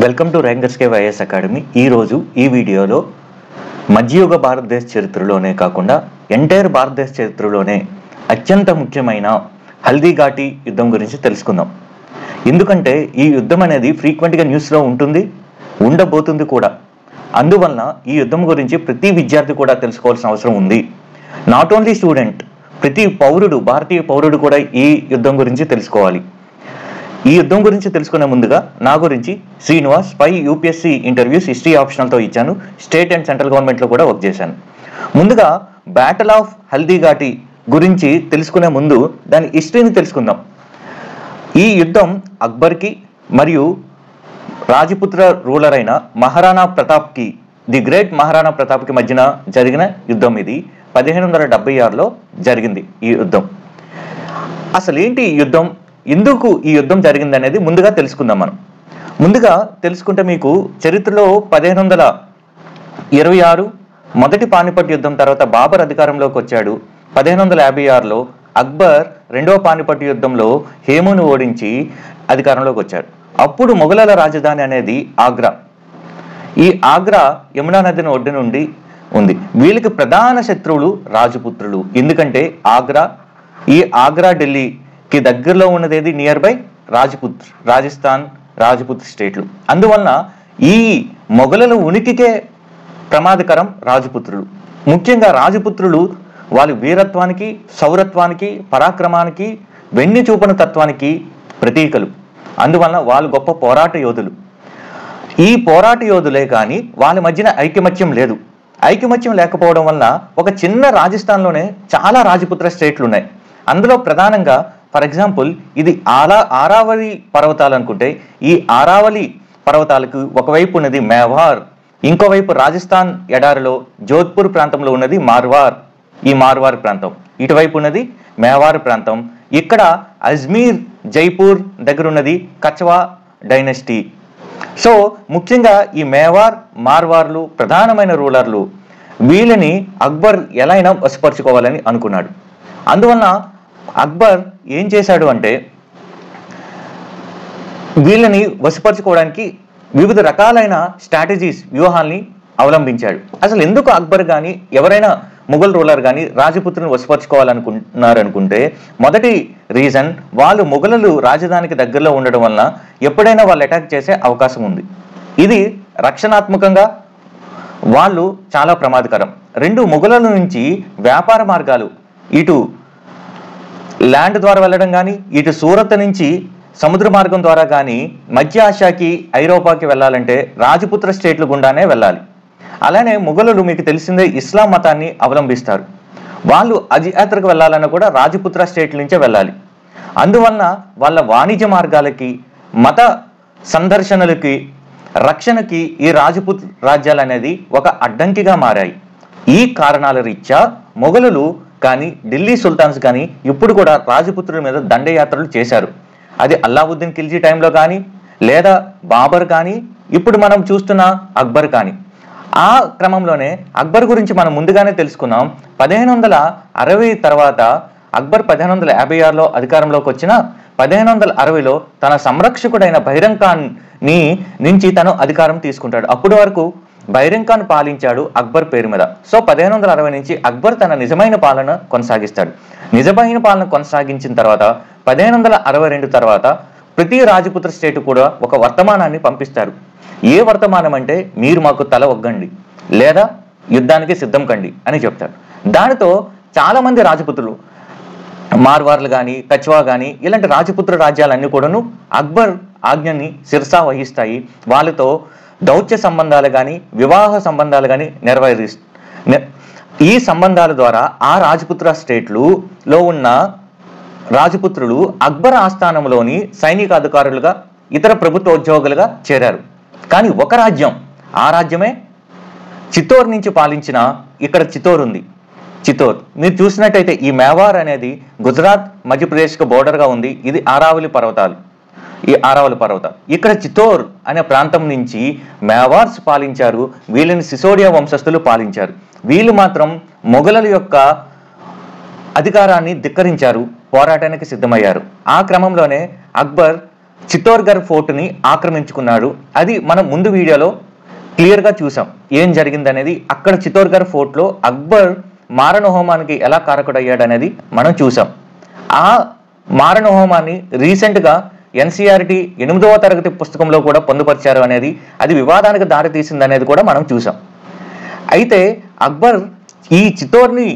Welcome to rankers cave IAS academy. ఈరోజు ఈ వీడియోలో మధ్యయుగ భారతదేశ చరిత్రలోనే కాకుండా ఎంటైర్ భారతదేశ చరిత్రలోనే అత్యంత ముఖ్యమైన హల్దీఘాటి యుద్ధం గురించి తెలుసుకుందాం. ఎందుకంటే ఈ యుద్ధం అనేది ఫ్రీక్వెంట్గా న్యూస్లో ఉండబోతుంది కూడా. అందువలన ఈ యుద్ధం గురించి ప్రతి విద్యార్థి కూడా తెలుసుకోవాల్సిన అవసరం ఉంది. నాట్ ఓన్లీ స్టూడెంట్, ప్రతి పౌరుడు, భారతీయ పౌరుడు కూడా ఈ యుద్ధం గురించి తెలుసుకోవాలి. ఈ యుద్ధం గురించి తెలుసుకునే ముందుగా నా గురించి శ్రీనివాస్ 5 యూపీఎస్సీ ఇంటర్వ్యూస్ హిస్టరీ ఆప్షనల్తో ఇచ్చాను. స్టేట్ అండ్ సెంట్రల్ గవర్నమెంట్లో కూడా వర్క్ చేశాను. ముందుగా బ్యాటిల్ ఆఫ్ హల్దీఘాటి గురించి తెలుసుకునే ముందు దాని హిస్టరీని తెలుసుకుందాం. ఈ యుద్ధం అక్బర్కి మరియు రాజపుత్ర రూలర్ అయిన మహారాణా ప్రతాప్కి, ది గ్రేట్ మహారాణా ప్రతాప్కి మధ్యన జరిగిన యుద్ధం. ఇది 1576లో జరిగింది ఈ యుద్ధం. అసలు ఏంటి ఈ యుద్ధం, ఎందుకు ఈ యుద్ధం జరిగింది అనేది ముందుగా తెలుసుకుందాం. మనం ముందుగా తెలుసుకుంటే మీకు చరిత్రలో 1526 మొదటి పానిపట్ యుద్ధం తర్వాత బాబర్ అధికారంలోకి వచ్చాడు. 1556లో అక్బర్ రెండవ పానిపట్ యుద్ధంలో హేమును ఓడించి అధికారంలోకి వచ్చాడు. అప్పుడు మొఘలుల రాజధాని అనేది ఆగ్రా. ఈ ఆగ్రా యమునా నదిని ఒడ్డు నుండి ఉంది. వీళ్ళకి ప్రధాన శత్రువులు రాజపుత్రులు. ఎందుకంటే ఈ ఆగ్రా ఢిల్లీకి దగ్గరలో ఉన్నదేది నియర్ బై రాజస్థాన్ రాజపుత్ర స్టేట్లు. అందువలన ఈ మొఘలుల ఉనికికే ప్రమాదకరం రాజపుత్రులు. ముఖ్యంగా రాజపుత్రులు వాళ్ళ వీరత్వానికి, శౌరత్వానికి, పరాక్రమానికి, వెన్ను చూపన తత్వానికి ప్రతీకలు. అందువలన వాళ్ళు గొప్ప పోరాట యోధులు. ఈ పోరాట యోధులే కానీ వాళ్ళ మధ్యన ఐకమత్యం లేదు. ఐకమత్యం లేకపోవడం వల్ల ఒక చిన్న రాజస్థాన్లోనే చాలా రాజపుత్ర స్టేట్లు ఉన్నాయి. అందులో ప్రధానంగా ఫర్ ఎగ్జాంపుల్ ఇది ఆరావళి పర్వతాలు అనుకుంటే, ఈ ఆరావళి పర్వతాలకు ఒకవైపు ఉన్నది మేవార్, ఇంకోవైపు రాజస్థాన్ ఎడారిలో జోధ్పూర్ ప్రాంతంలో ఉన్నది మార్వార్. ఈ మార్వార్ ప్రాంతం ఇటువైపు ఉన్నది మేవార్ ప్రాంతం. ఇక్కడ అజ్మీర్, జైపూర్ దగ్గర ఉన్నది కచ్వా డైనస్టీ. సో ముఖ్యంగా ఈ మేవార్, మార్వార్లు ప్రధానమైన రూలర్లు. వీళ్ళని అక్బర్ ఎలా అయినా వశపరుచుకోవాలని అనుకున్నాడు. అందువలన అక్బర్ ఏం చేశాడు అంటే వీళ్ళని వశపరుచుకోవడానికి వివిధ రకాలైన స్ట్రాటజీస్, వ్యూహాల్ని అవలంబించాడు. అసలు ఎందుకు అక్బర్ కానీ ఎవరైనా ముఘల్ రూలర్ కానీ రాజపుత్రుని వశపరుచుకోవాలనుకుంటే మొదటి రీజన్, వాళ్ళు మొఘలులు రాజధానికి దగ్గరలో ఉండడం వలన ఎప్పుడైనా వాళ్ళు అటాక్ చేసే అవకాశం ఉంది. ఇది రక్షణాత్మకంగా వాళ్ళు చాలా ప్రమాదకరం. 2, మొఘలుల నుంచి వ్యాపార మార్గాలు, ఇటు ల్యాండ్ ద్వారా వెళ్ళడం కానీ, ఇటు సూరత్ నుంచి సముద్ర మార్గం ద్వారా కానీ మధ్య ఆసియాకి, ఐరోపాకి వెళ్ళాలంటే రాజపుత్ర స్టేట్ల గుండానే వెళ్ళాలి. అలానే మొఘలులు మీకు తెలిసిందే ఇస్లాం మతాన్ని అవలంబిస్తారు. వాళ్ళు అజియాత్రకు వెళ్ళాలన్నా కూడా రాజపుత్ర స్టేట్ల నుంచే వెళ్ళాలి. అందువలన వాళ్ళ వాణిజ్య మార్గాలకి, మత సందర్శనలకి, రక్షణకి ఈ రాజపుత్ర రాజ్యాలు అనేది ఒక అడ్డంకిగా మారాయి. ఈ కారణాల రీత్యా మొఘలులు కానీ, ఢిల్లీ సుల్తాన్స్ కానీ ఇప్పుడు కూడా రాజపుత్రుల మీద దండయాత్రలు చేశారు. అది అల్లావుద్దీన్ ఖిల్జీ టైంలో కానీ, లేదా బాబర్ కానీ, ఇప్పుడు మనం చూస్తున్న అక్బర్ కానీ. ఆ క్రమంలోనే అక్బర్ గురించి మనం ముందుగానే తెలుసుకున్నాం. 1560 తర్వాత అక్బర్ 1556లో అధికారంలోకి వచ్చిన 1560లో తన సంరక్షకుడైన బైరంగ్ ఖాన్ నుంచి తను అధికారం తీసుకుంటాడు. అప్పటి వరకు బైరంగ్ ఖాన్ పాలించాడు అక్బర్ పేరు మీద. సో 1560 నుంచి అక్బర్ తన నిజమైన పాలన కొనసాగిస్తాడు. నిజమైన పాలన కొనసాగించిన తర్వాత 1562 తర్వాత ప్రతి రాజపుత్ర స్టేట్ కూడా ఒక వర్తమానాన్ని పంపిస్తారు. ఏ వర్తమానం అంటే, మీరు మాకు తల ఒగ్గండి లేదా యుద్ధానికి సిద్ధం కండి అని చెప్తారు. దానితో చాలామంది రాజపుత్రులు, మార్వార్లు కానీ, కచ్వా కానీ, ఇలాంటి రాజపుత్ర రాజ్యాలన్నీ కూడాను అక్బర్ ఆజ్ఞని శిరసా వహిస్తాయి. వాళ్ళతో దౌత్య సంబంధాలు కానీ, వివాహ సంబంధాలు కానీ ఈ సంబంధాల ద్వారా ఆ రాజపుత్ర స్టేట్లలో ఉన్న రాజపుత్రులు అక్బర్ ఆస్థానంలోని సైనిక అధికారులుగా, ఇతర ప్రభుత్వ ఉద్యోగులుగా చేరారు. కానీ ఒక రాజ్యం, ఆ రాజ్యమే చిత్తోర్ నుంచి పాలించిన, ఇక్కడ చిత్తోర్ ఉంది. చిత్తోర్ మీరు చూసినట్టయితే ఈ మేవార్ అనేది గుజరాత్, మధ్యప్రదేశ్కి బోర్డర్గా ఉంది. ఇది ఆరావళి పర్వతాలు. ఇక్కడ చిత్తోర్ అనే ప్రాంతం నుంచి మేవార్స్ పాలించారు. వీళ్ళని సిసోడియా వంశస్థులు పాలించారు. వీళ్ళు మాత్రం మొఘలుల యొక్క అధికారాన్ని ధిక్కరించారు, పోరాటానికి సిద్ధమయ్యారు. ఆ క్రమంలోనే అక్బర్ చిత్తోర్గఢ్ ఫోర్ట్ని ఆక్రమించుకున్నాడు. అది మనం ముందు వీడియోలో క్లియర్గా చూసాం ఏం జరిగిందనేది. అక్కడ చిత్తోర్గఢ్ ఫోర్ట్లో అక్బర్ మారణ హోమానికి ఎలా కారకుడయ్యాడు అనేది మనం చూసాం. ఆ మారణ హోమాన్ని రీసెంట్గా ఎన్సీఆర్టీ 8వ తరగతి పుస్తకంలో కూడా పొందుపరిచారు అనేది, అది వివాదానికి దారితీసింది అనేది కూడా మనం చూసాం. అయితే అక్బర్ ఈ చిత్తోర్ని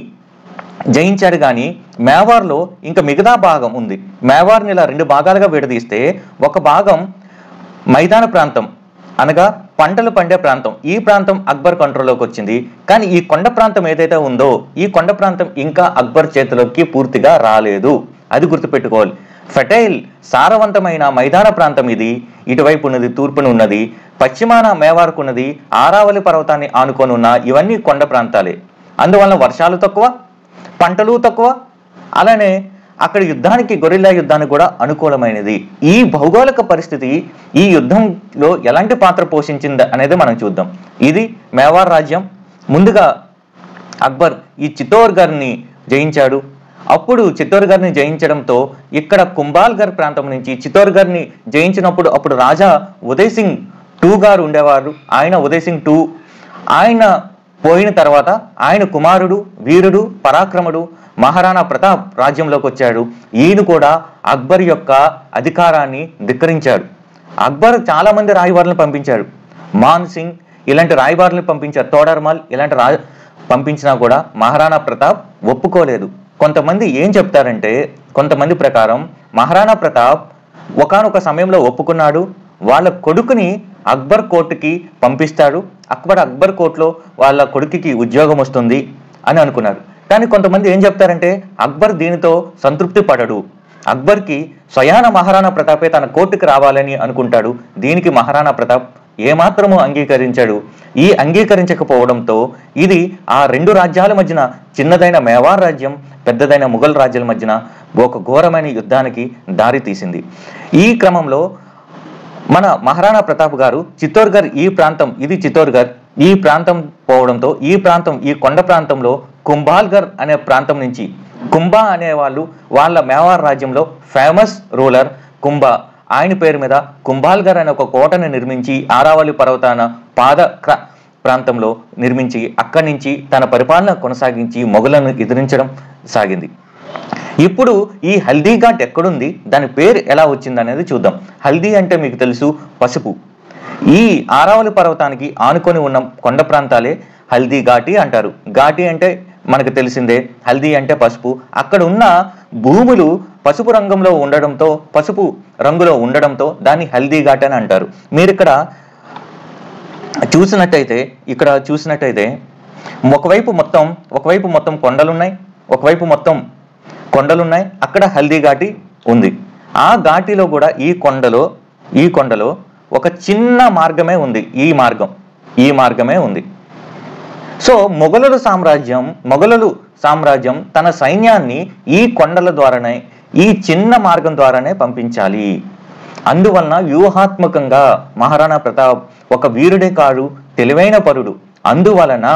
జయించాడు, కానీ మేవార్లో ఇంకా మిగతా భాగం ఉంది. మేవార్ని ఇలా 2 భాగాలుగా విడదీస్తే ఒక భాగం మైదాన ప్రాంతం, అనగా పంటలు పండే ప్రాంతం. ఈ ప్రాంతం అక్బర్ కంట్రోల్లోకి వచ్చింది. కానీ ఈ కొండ ప్రాంతం ఏదైతే ఉందో, ఈ కొండ ప్రాంతం ఇంకా అక్బర్ చేతిలోకి పూర్తిగా రాలేదు. అది గుర్తుపెట్టుకోవాలి. ఫెటైల్ సారవంతమైన మైదాన ప్రాంతం ఇది. ఇటువైపు ఉన్నది, తూర్పున ఉన్నది, పశ్చిమాన మేవార్కు ఉన్నది, ఆరావళి పర్వతాన్ని ఆనుకొని ఉన్న ఇవన్నీ కొండ ప్రాంతాలే. అందువలన వర్షాలు తక్కువ, పంటలు తక్కువ, అలానే అక్కడ యుద్ధానికి, గొరిల్లా యుద్ధానికి కూడా అనుకూలమైనది. ఈ భౌగోళిక పరిస్థితి ఈ యుద్ధంలో ఎలాంటి పాత్ర పోషించింది అనేది మనం చూద్దాం. ఇది మేవార్ రాజ్యం. ముందుగా అక్బర్ ఈ చిత్తోర్గఢ్ని జయించాడు. అప్పుడు చిత్తోర్గఢ్ని జయించడంతో ఇక్కడ కుంభాల్గర్ ప్రాంతం నుంచి చిత్తోర్గఢ్ని జయించినప్పుడు అప్పుడు రాజా ఉదయ్ సింగ్ 2 గారు ఉండేవారు. ఆయన ఉదయ్ సింగ్ 2 ఆయన పోయిన తర్వాత ఆయన కుమారుడు, వీరుడు, పరాక్రముడు మహారాణా ప్రతాప్ రాజ్యంలోకి వచ్చాడు. ఈయన కూడా అక్బర్ యొక్క అధికారాన్ని ధిక్కరించాడు. అక్బర్ చాలా మంది రాయబారులను పంపించాడు. మాన్ సింగ్ ఇలాంటి రాయబారులను పంపించారు. తోడర్మల్ ఇలాంటి పంపించినా కూడా మహారాణా ప్రతాప్ ఒప్పుకోలేదు. కొంతమంది ఏం చెప్తారంటే, కొంతమంది ప్రకారం మహారాణా ప్రతాప్ ఒకానొక సమయంలో ఒప్పుకున్నాడు. వాళ్ళ కొడుకుని అక్బర్ కోర్టుకి పంపిస్తాడు. అక్బర్ కోర్టులో వాళ్ళ కొడుకుకి ఉద్యోగం వస్తుంది అని అనుకున్నారు. కానీ కొంతమంది ఏం చెప్తారంటే, అక్బర్ దీనితో సంతృప్తి పడడు. అక్బర్కి స్వయాన మహారాణా ప్రతాపే తన కోర్టుకి రావాలని అనుకుంటాడు. దీనికి మహారాణా ప్రతాప్ ఏమాత్రము అంగీకరించాడు. ఈ అంగీకరించకపోవడంతో ఇది ఆ 2 రాజ్యాల మధ్యన, చిన్నదైన మేవార్ రాజ్యం, పెద్దదైన ముఘల్ రాజ్యాల మధ్యన ఒక ఘోరమైన యుద్ధానికి దారి తీసింది. ఈ క్రమంలో మన మహారాణా ప్రతాప్ గారు చిత్తోర్గఢ్, ఈ ప్రాంతం, ఇది చిత్తోర్గఢ్, ఈ ప్రాంతం పోవడంతో ఈ కొండ ప్రాంతంలో కుంభాల్గర్ అనే ప్రాంతం నుంచి, కుంభా అనేవాళ్ళు వాళ్ళ మేవార్ రాజ్యంలో ఫేమస్ రూలర్ కుంభా, ఆయన పేరు మీద కుంభాల్గర్ అనే ఒక కోటను నిర్మించి ఆరావళి పర్వతాన పాద ప్రాంతంలో నిర్మించి అక్కడి నుంచి తన పరిపాలన కొనసాగించి మొఘలను ఎదిరించడం సాగింది. ఇప్పుడు ఈ హల్దీ ఘాట్ ఎక్కడుంది, దాని పేరు ఎలా వచ్చింది అనేది చూద్దాం. హల్దీ అంటే మీకు తెలుసు, పసుపు. ఈ ఆరావళి పర్వతానికి ఆనుకొని ఉన్న కొండ ప్రాంతాలే హల్దీ ఘాటి అంటారు. ఘాటి అంటే మనకు తెలిసిందే, హల్దీ అంటే పసుపు. అక్కడ ఉన్న భూములు పసుపు రంగులో ఉండడంతో దాన్ని హల్దీ ఘాట్ అని అంటారు. మీరు ఇక్కడ చూసినట్టయితే ఒకవైపు మొత్తం కొండలున్నాయి, అక్కడ హల్దీ ఘాటి ఉంది. ఆ ఘాటిలో కూడా ఈ కొండలో ఒక చిన్న మార్గమే ఉంది. ఈ మార్గమే ఉంది. సో మొఘలుల సామ్రాజ్యం తన సైన్యాన్ని ఈ కొండల ద్వారానే, ఈ చిన్న మార్గం ద్వారానే పంపించాలి. అందువలన వ్యూహాత్మకంగా మహారాణా ప్రతాప్ ఒక వీరుడే కాదు, తెలివైన పరుడు. అందువలన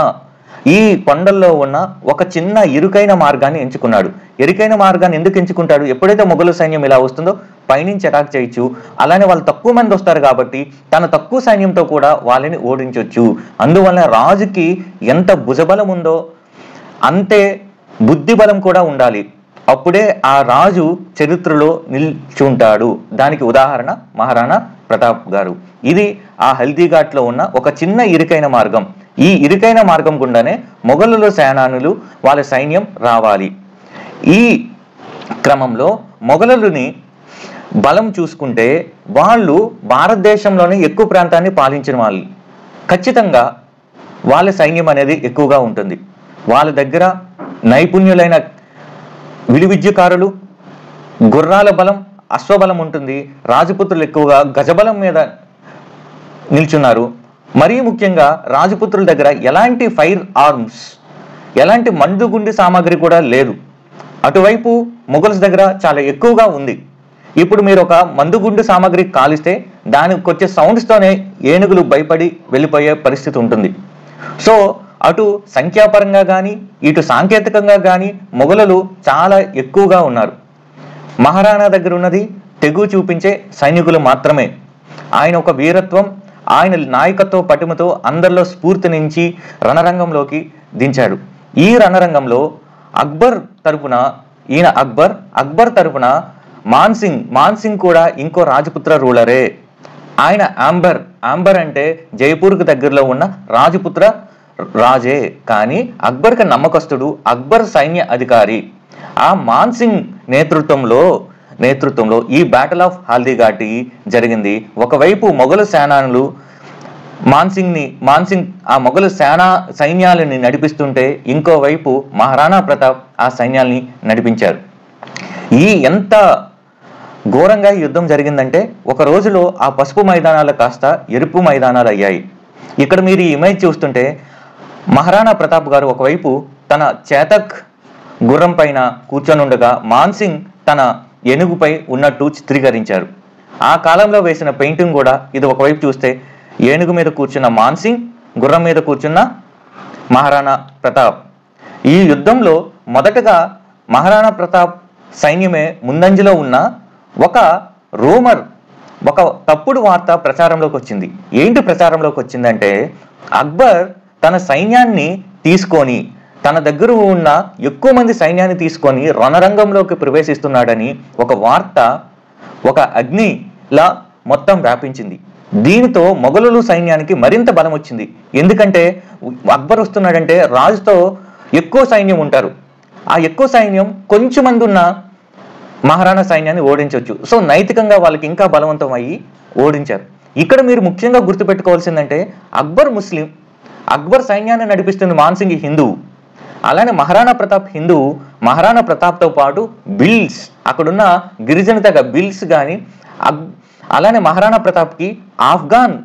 ఈ కొండల్లో ఉన్న ఒక చిన్న ఇరుకైన మార్గాన్ని ఎంచుకున్నాడు. ఇరుకైన మార్గాన్ని ఎందుకు ఎంచుకుంటాడు? ఎప్పుడైతే మొఘలు సైన్యం ఇలా వస్తుందో పైనుంచి అటాక్ చేయొచ్చు. అలానే వాళ్ళు తక్కువ మంది వస్తారు కాబట్టి తన తక్కువ సైన్యంతో కూడా వాళ్ళని ఓడించవచ్చు. అందువలన రాజుకి ఎంత భుజబలం ఉందో అంతే బుద్ధి బలం కూడా ఉండాలి. అప్పుడే ఆ రాజు చరిత్రలో నిల్చుంటాడు. దానికి ఉదాహరణ మహారాణా ప్రతాప్ గారు. ఇది ఆ హల్దీ ఘాట్లో ఉన్న ఒక చిన్న ఇరుకైన మార్గం. ఈ ఇరుకైన మార్గం గుండానే మొఘలుల సేనానులు, వాళ్ళ సైన్యం రావాలి. ఈ క్రమంలో మొఘలుని బలం చూసుకుంటే వాళ్ళు భారతదేశంలోనే ఎక్కువ ప్రాంతాన్ని పాలించిన వాళ్ళు. ఖచ్చితంగా వాళ్ళ సైన్యం అనేది ఎక్కువగా ఉంటుంది. వాళ్ళ దగ్గర నైపుణ్యులైన విలువిద్యకారులు, గుర్రాల బలం, అశ్వబలం ఉంటుంది. రాజపుత్రులు ఎక్కువగా గజబలం మీద నిల్చున్నారు. మరీ ముఖ్యంగా రాజపుత్రుల దగ్గర ఎలాంటి ఫైర్ ఆర్మ్స్, ఎలాంటి మందుగుండి సామాగ్రి కూడా లేదు. అటువైపు మొఘల్స్ దగ్గర చాలా ఎక్కువగా ఉంది. ఇప్పుడు మీరు ఒక మందుగుండు సామాగ్రి కాలిస్తే దానికి వచ్చే సౌండ్స్తోనే ఏనుగులు భయపడి వెళ్ళిపోయే పరిస్థితి ఉంటుంది. సో అటు సంఖ్యాపరంగా కానీ ఇటు సాంకేతికంగా కానీ మొఘలులు చాలా ఎక్కువగా ఉన్నారు. మహారాణా దగ్గర ఉన్నది తెగు చూపించే సైనికులు మాత్రమే. ఆయన ఒక వీరత్వం, ఆయన నాయకత్వ పటిమతో అందరిలో స్ఫూర్తినించి రణరంగంలోకి దించాడు. ఈ రణరంగంలో అక్బర్ తరపున అక్బర్ తరపున మాన్సింగ్ కూడా ఇంకో రాజపుత్ర రూలరే. ఆయన ఆంబర్ అంటే జైపూర్కు దగ్గరలో ఉన్న రాజపుత్ర రాజే, కానీ అక్బర్కి నమ్మకస్తుడు, అక్బర్ సైన్య అధికారి. ఆ మాన్సింగ్ నేతృత్వంలో ఈ బ్యాటిల్ ఆఫ్ హల్దీఘాటి జరిగింది. ఒకవైపు మొఘలు సేనానులు మాన్సింగ్ ఆ మొఘలు సైన్యాలని నడిపిస్తుంటే, ఇంకోవైపు మహారాణా ప్రతాప్ ఆ సైన్యాల్ని నడిపించారు. ఎంత ఘోరంగా యుద్ధం జరిగిందంటే, ఒక రోజులో ఆ పసుపు మైదానాలు కాస్త ఎరుపు మైదానాలు అయ్యాయి. ఇక్కడ మీరు ఈ ఇమేజ్ చూస్తుంటే మహారాణా ప్రతాప్ గారు ఒకవైపు తన చేతక్ గుర్రం పైన కూర్చొని ఉండగా మాన్సింగ్ తన ఏనుగుపై ఉన్నట్టు చిత్రీకరించారు. ఆ కాలంలో వేసిన పెయింటింగ్ కూడా ఇది. ఒకవైపు చూస్తే ఏనుగు మీద కూర్చున్న మాన్సింగ్, గుర్రం మీద కూర్చున్న మహారాణా ప్రతాప్. ఈ యుద్ధంలో మొదటగా మహారాణా ప్రతాప్ సైన్యమే ముందంజలో ఉన్న ఒక తప్పుడు వార్త ప్రచారంలోకి వచ్చింది. ఏంటి ప్రచారంలోకి వచ్చిందంటే, అక్బర్ తన సైన్యాన్ని తీసుకొని, తన దగ్గర ఉన్న ఎక్కువ మంది సైన్యాన్ని తీసుకొని రణరంగంలోకి ప్రవేశిస్తున్నాడని ఒక వార్త ఒక అగ్నిలా మొత్తం వ్యాపించింది. దీనితో మొఘలుల సైన్యానికి మరింత బలం వచ్చింది. ఎందుకంటే అక్బర్ వస్తున్నాడంటే రాజుతో ఎక్కువ సైన్యం ఉంటారు. ఆ ఎక్కువ సైన్యం కొంచెం మంది ఉన్న మహారాణా సైన్యాన్ని ఓడించవచ్చు. సో నైతికంగా వాళ్ళకి ఇంకా బలవంతం అయ్యి ఓడించారు. ఇక్కడ మీరు ముఖ్యంగా గుర్తుపెట్టుకోవాల్సిందంటే, అక్బర్ ముస్లిం, అక్బర్ సైన్యాన్ని నడిపిస్తున్న మాన్సింగ్ హిందువు. అలానే మహారాణా ప్రతాప్ హిందువు. మహారాణా ప్రతాప్తో పాటు బిల్స్, అక్కడున్న గిరిజన తెగ బిల్స్ కానీ, అలానే మహారాణా ప్రతాప్కి ఆఫ్ఘాన్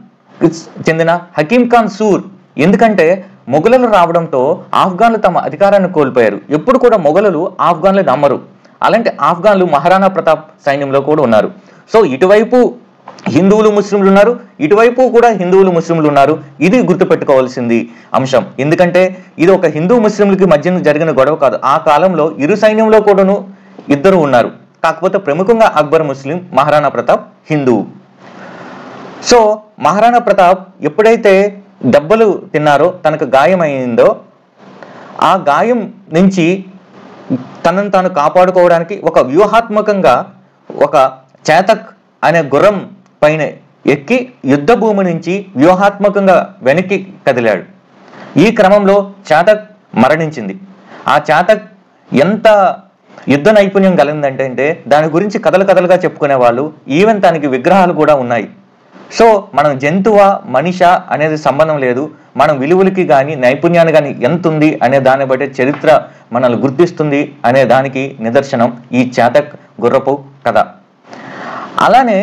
చెందిన హకీం ఖాన్ సూర్. ఎందుకంటే మొఘలులు రావడంతో ఆఫ్ఘాన్లు తమ అధికారాన్ని కోల్పోయారు. ఎప్పుడు కూడా మొఘలులు ఆఫ్ఘాన్లు నమ్మరు. అలాంటి ఆఫ్ఘాన్లు మహారాణా ప్రతాప్ సైన్యంలో కూడా ఉన్నారు. సో ఇటువైపు హిందువులు ముస్లింలు ఉన్నారు, ఇటువైపు కూడా హిందువులు ముస్లింలు ఉన్నారు. ఇది గుర్తుపెట్టుకోవాల్సింది అంశం. ఎందుకంటే ఇది ఒక హిందూ ముస్లింలకి మధ్య జరిగిన గొడవ కాదు. ఆ కాలంలో ఇరు సైన్యంలో కూడాను ఇద్దరు ఉన్నారు. కాకపోతే ప్రముఖంగా అక్బర్ ముస్లిం, మహారాణా ప్రతాప్ హిందువు. సో మహారాణా ప్రతాప్ ఎప్పుడైతే దెబ్బలు తిన్నారో, తనకు గాయమైందో, ఆ గాయం నుంచి తనను తాను కాపాడుకోవడానికి ఒక వ్యూహాత్మకంగా ఒక చేతక్ అనే గుర్రం పైన ఎక్కి యుద్ధ భూమి నుంచి వ్యూహాత్మకంగా వెనక్కి కదిలాడు. ఈ క్రమంలో చేతక్ మరణించింది. ఆ చేతక్ ఎంత యుద్ధ నైపుణ్యం కలిగిందంటే దాని గురించి కథలుగా చెప్పుకునే వాళ్ళు, ఈవెన్ దానికి విగ్రహాలు కూడా ఉన్నాయి. సో మనం జంతువా మనిషా అనేది సంబంధం లేదు. మనం విలువలకి కానీ నైపుణ్యాన్ని కానీ ఎంత ఉంది అనే దాన్ని బట్టి చరిత్ర మనల్ని గుర్తిస్తుంది అనే దానికి నిదర్శనం ఈ చేతక్ గుర్రపు కథ. అలానే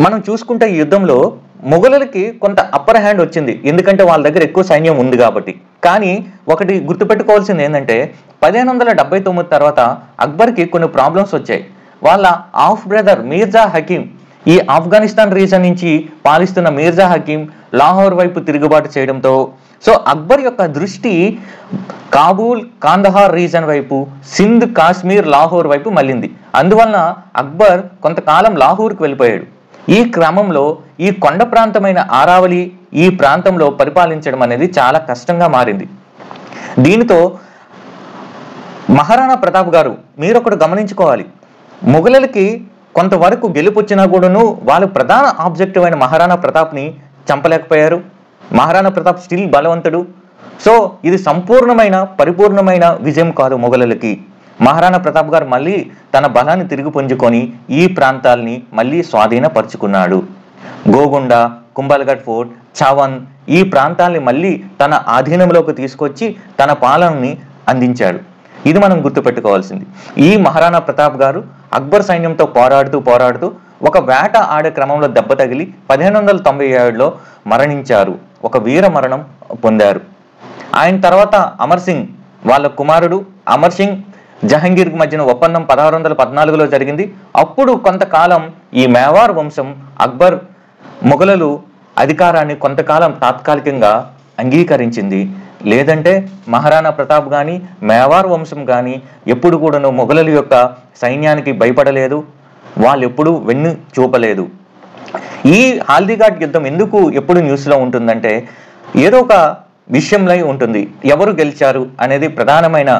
మనం చూసుకుంటే ఈ యుద్ధంలో మొఘలులకి కొంత అప్పర్ హ్యాండ్ వచ్చింది. ఎందుకంటే వాళ్ళ దగ్గర ఎక్కువ సైన్యం ఉంది కాబట్టి. కానీ ఒకటి గుర్తుపెట్టుకోవాల్సింది ఏంటంటే 1579 తర్వాత అక్బర్కి కొన్ని ప్రాబ్లమ్స్ వచ్చాయి. వాళ్ళ హాఫ్ బ్రదర్ మీర్జా హకీం, ఈ ఆఫ్ఘనిస్తాన్ రీజన్ నుంచి పాలిస్తున్న మీర్జా హకీం లాహోర్ వైపు తిరుగుబాటు చేయడంతో సో అక్బర్ యొక్క దృష్టి కాబూల్, కాందహార్ రీజన్ వైపు, సింధ్, కాశ్మీర్, లాహోర్ వైపు మళ్ళింది. అందువలన అక్బర్ కొంతకాలం లాహోర్కి వెళ్ళిపోయాడు. ఈ క్రమంలో ఈ కొండ ప్రాంతమైన ఆరావళి ఈ ప్రాంతంలో పరిపాలించడం అనేది చాలా కష్టంగా మారింది. దీనితో మహారాణా ప్రతాప్ గారు మీరొకటి గమనించుకోవాలి, మొఘలులకి కొంతవరకు గెలుపొచ్చినా కూడాను వాళ్ళు ప్రధాన ఆబ్జెక్టివ్ అయిన మహారాణా ప్రతాప్ని చంపలేకపోయారు. మహారాణా ప్రతాప్ స్టిల్ బలవంతుడు. సో ఇది పరిపూర్ణమైన విజయం కాదు మొఘలులకి. మహారాణా ప్రతాప్ గారు మళ్ళీ తన బలాన్ని తిరిగి పుంజుకొని ఈ ప్రాంతాల్ని మళ్ళీ స్వాధీనపరుచుకున్నాడు. గోగుండ, కుంభల్గఢ్ ఫోర్ట్, చావన్ ఈ ప్రాంతాల్ని మళ్ళీ తన ఆధీనంలోకి తీసుకొచ్చి తన పాలనని అందించాడు. ఇది మనం గుర్తుపెట్టుకోవాల్సింది. ఈ మహారాణా ప్రతాప్ గారు అక్బర్ సైన్యంతో పోరాడుతూ ఒక వేట ఆడే క్రమంలో దెబ్బ తగిలి 1597లో మరణించారు. ఒక వీర మరణం పొందారు. ఆయన తర్వాత అమర్ సింగ్ వాళ్ళ కుమారుడు అమర్ సింగ్ జహంగీర్ మధ్యన ఒప్పందం 1614లో జరిగింది. అప్పుడు కొంతకాలం ఈ మేవార్ వంశం అక్బర్ మొఘలులు అధికారాన్ని కొంతకాలం తాత్కాలికంగా అంగీకరించింది. లేదంటే మహారాణా ప్రతాప్ కానీ మేవార్ వంశం కానీ ఎప్పుడు కూడాను మొఘలుల యొక్క సైన్యానికి భయపడలేదు. వాళ్ళు ఎప్పుడు వెన్ను చూపలేదు. ఈ హల్దీఘాట్ యుద్ధం ఎందుకు ఎప్పుడు న్యూస్లో ఉంటుందంటే ఏదో ఒక విషయంలో ఉంటుంది. ఎవరు గెలిచారు అనేది ప్రధానమైన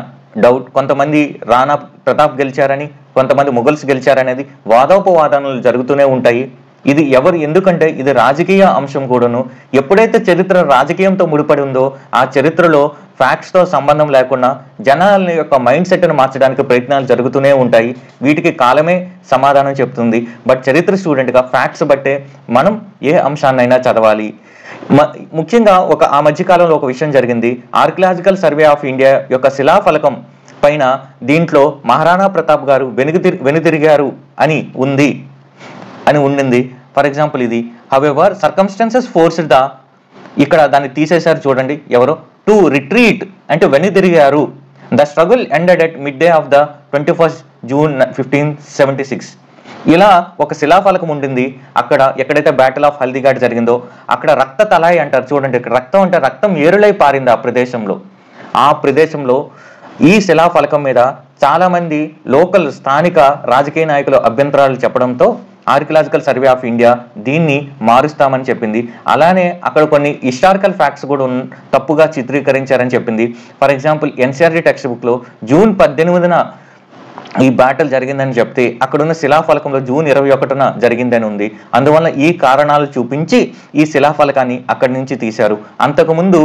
డౌట్. కొంతమంది రాణా ప్రతాప్ గెలిచారని, కొంతమంది ముఘల్స్ గెలిచారనేది వాదోపవాదనలు జరుగుతూనే ఉంటాయి. ఇది ఎవరు, ఎందుకంటే ఇది రాజకీయ అంశం కూడాను. ఎప్పుడైతే చరిత్ర రాజకీయంతో ముడిపడి ఉందో ఆ చరిత్రలో ఫ్యాక్ట్స్తో సంబంధం లేకుండా జనాల యొక్క మైండ్ సెట్ను మార్చడానికి ప్రయత్నాలు జరుగుతూనే ఉంటాయి. వీటికి కాలమే సమాధానం చెప్తుంది. బట్ చరిత్ర స్టూడెంట్గా ఫ్యాక్ట్స్ బట్టే మనం ఏ అంశాన్నైనా చదవాలి. ముఖ్యంగా ఆ మధ్యకాలంలో ఒక విషయం జరిగింది. ఆర్కియలాజికల్ సర్వే ఆఫ్ ఇండియా యొక్క శిలాఫలకం పైన దీంట్లో మహారాణా ప్రతాప్ గారు వెనుదిరిగారు అని ఉండింది. ఫర్ ఎగ్జాంపుల్ ఇది హౌఎవర్ సర్కమ్స్టాన్సెస్ ఫోర్స్డ్ ఇక్కడ దాన్ని తీసేశారు చూడండి. ఎవరో టు రిట్రీట్ అంటే వెనుదిరిగారు. The struggle ended at mid day of the 21st June 1576. ఇలా ఒక శిలాఫలకం ఉండింది. అక్కడ ఎక్కడైతే బ్యాటిల్ ఆఫ్ హల్దీఘాట్ జరిగిందో అక్కడ రక్త తలాయి అంటారు చూడండి. ఇక్కడ రక్తం అంటే రక్తం ఏరులై పారింది ఆ ప్రదేశంలో ఈ శిలాఫలకం మీద చాలా మంది లోకల్ స్థానిక రాజకీయ నాయకులు అభ్యంతరాలు చెప్పడంతో ఆర్కియలాజికల్ సర్వే ఆఫ్ ఇండియా దీన్ని మారుస్తామని చెప్పింది. అలానే అక్కడ కొన్ని హిస్టారికల్ ఫ్యాక్ట్స్ కూడా తప్పుగా చిత్రీకరించారని చెప్పింది. ఫర్ ఎగ్జాంపుల్ ఎన్సీఆర్టీ టెక్స్ట్ బుక్లో June 18న ఈ బ్యాటిల్ జరిగిందని చెప్తే అక్కడున్న శిలాఫలకంలో June 21న జరిగిందని ఉంది. అందువల్ల ఈ కారణాలు చూపించి ఈ శిలాఫలకాన్ని అక్కడి నుంచి తీశారు. అంతకుముందు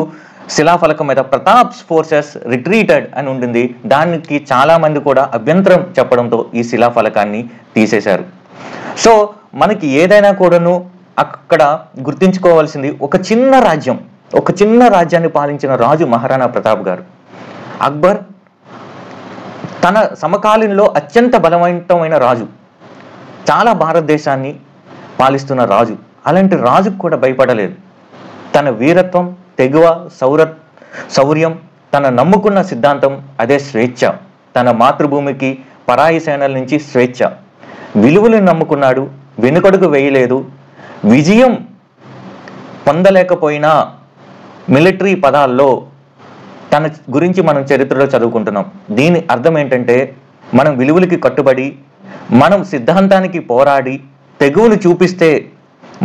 శిలాఫలకం మీద ప్రతాప్స్ ఫోర్సెస్ రిట్రీటెడ్ అని ఉండింది. దానికి చాలా మంది కూడా అభ్యంతరం చెప్పడంతో ఈ శిలాఫలకాన్ని తీసేశారు. సో మనకి ఏదైనా కూడాను అక్కడ గుర్తించుకోవాల్సింది ఒక చిన్న రాజ్యాన్ని పాలించిన రాజు మహారాణా ప్రతాప్ గారు. అక్బర్ తన సమకాలీనలో అత్యంత బలవంతమైన రాజు, చాలా భారతదేశాన్ని పాలిస్తున్న రాజు. అలాంటి రాజుకు కూడా భయపడలేదు. తన వీరత్వం, తెగువ, శౌర్యం, తన నమ్ముకున్న సిద్ధాంతం అదే స్వేచ్ఛ. తన మాతృభూమికి పరాయి సేనల నుంచి స్వేచ్ఛ, విలువలను నమ్ముకున్నాడు, వెనుకడుగు వేయలేదు. విజయం పొందలేకపోయినా మిలిటరీ పదాల్లో తన గురించి మనం చరిత్రలో చదువుకుంటున్నాం. దీని అర్థం ఏంటంటే మనం విలువలకి కట్టుబడి, మనం సిద్ధాంతానికి పోరాడి తెగువను చూపిస్తే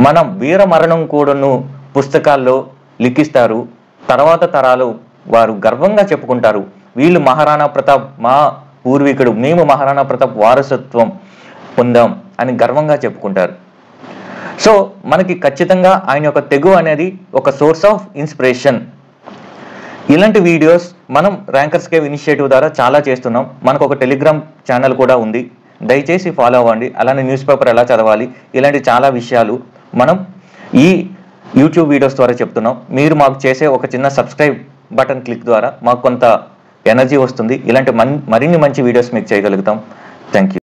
మనం వీర మరణం కూడాను పుస్తకాల్లో లిఖిస్తారు. తర్వాత తరాలు వారు గర్వంగా చెప్పుకుంటారు, వీళ్ళు మహారాణా ప్రతాప్ మా పూర్వీకుడు, మేము మహారాణా ప్రతాప్ వారసత్వం పొందాం అని గర్వంగా చెప్పుకుంటారు. సో మనకి ఖచ్చితంగా ఆయన యొక్క తెగువ అనేది ఒక సోర్స్ ఆఫ్ ఇన్స్పిరేషన్. ఇలాంటి వీడియోస్ మనం ర్యాంకర్స్ కేవ్ ఇనిషియేటివ్ ద్వారా చాలా చేస్తున్నాం. మనకు ఒక టెలిగ్రామ్ ఛానల్ కూడా ఉంది, దయచేసి ఫాలో అవ్వండి. అలానే న్యూస్ పేపర్ ఎలా చదవాలి, ఇలాంటి చాలా విషయాలు మనం ఈ యూట్యూబ్ వీడియోస్ ద్వారా చెప్తున్నాం. మీరు మాకు చేసే ఒక చిన్న సబ్స్క్రైబ్ బటన్ క్లిక్ ద్వారా మాకు కొంత ఎనర్జీ వస్తుంది. ఇలాంటి మరిన్ని మంచి వీడియోస్ మీకు చేయగలుగుతాం. Thank you.